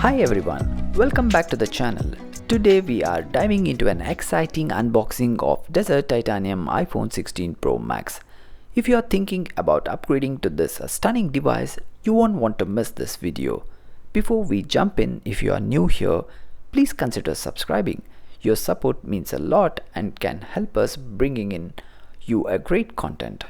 Hi everyone, welcome back to the channel. Today we are diving into an exciting unboxing of Desert Titanium iPhone 16 Pro Max. If you are thinking about upgrading to this stunning device, you won't want to miss this video. Before we jump in, if you are new here, please consider subscribing. Your support means a lot and can help us bringing in you a great content.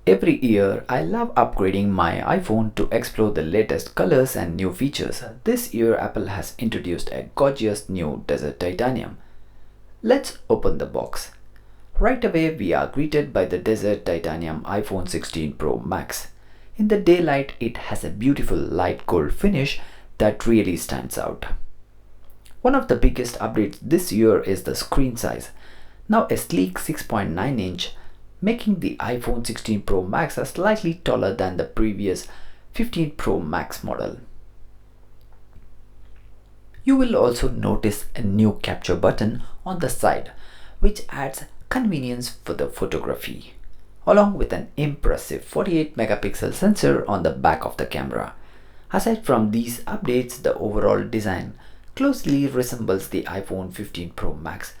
Every year, I love upgrading my iPhone to explore the latest colors and new features. This year, Apple has introduced a gorgeous new Desert Titanium. Let's open the box. Right away, we are greeted by the Desert Titanium iPhone 16 Pro Max. In the daylight, it has a beautiful light gold finish that really stands out. One of the biggest updates this year is the screen size. Now a sleek 6.9-inch, making the iPhone 16 Pro Max slightly taller than the previous 15 Pro Max model. You will also notice a new capture button on the side, which adds convenience for the photography, along with an impressive 48 megapixel sensor on the back of the camera. Aside from these updates, the overall design closely resembles the iPhone 15 Pro Max.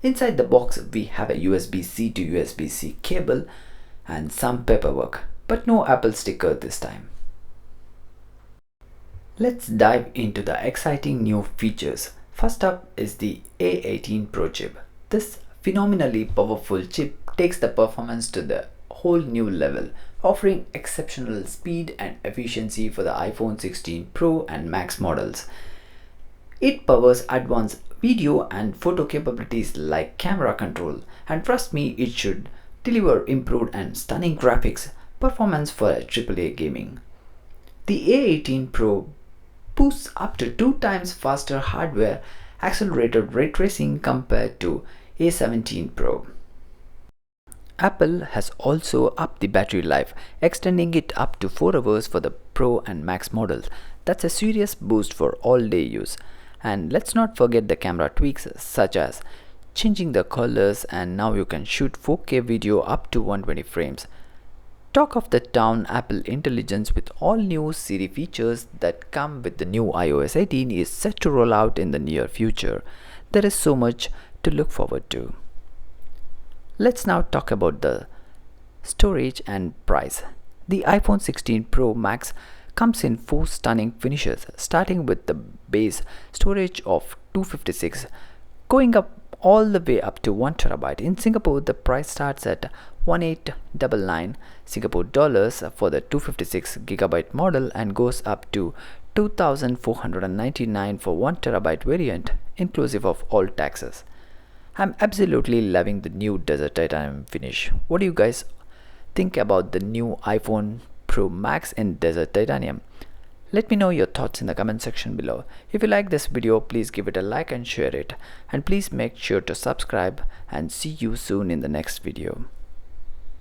Inside the box, we have a USB-C to USB-C cable and some paperwork, but no Apple sticker this time. Let's dive into the exciting new features. First up is the A18 Pro chip. This phenomenally powerful chip takes the performance to the whole new level, offering exceptional speed and efficiency for the iPhone 16 Pro and Max models. It powers advanced video and photo capabilities like camera control, and trust me, it should deliver improved and stunning graphics performance for AAA gaming. The A18 Pro boosts up to 2 times faster hardware accelerated ray tracing compared to A17 Pro. Apple has also upped the battery life, extending it up to 4 hours for the Pro and Max models. That's a serious boost for all-day use. And let's not forget the camera tweaks such as changing the colors, and now you can shoot 4K video up to 120 frames. Talk of the town, Apple Intelligence with all new Siri features that come with the new iOS 18 is set to roll out in the near future. There is so much to look forward to. Let's now talk about the storage and price. The iPhone 16 Pro Max comes in 4 stunning finishes, starting with the base storage of 256, going up all the way up to 1 terabyte. In Singapore, the price starts at 1899 Singapore dollars for the 256 gigabyte model and goes up to 2499 for 1 terabyte variant, inclusive of all taxes. I'm absolutely loving the new Desert Titanium finish. What do you guys think about the new iPhone Pro Max in Desert Titanium? Let me know your thoughts in the comment section below. If you like this video, please give it a like and share it. And please make sure to subscribe, and see you soon in the next video.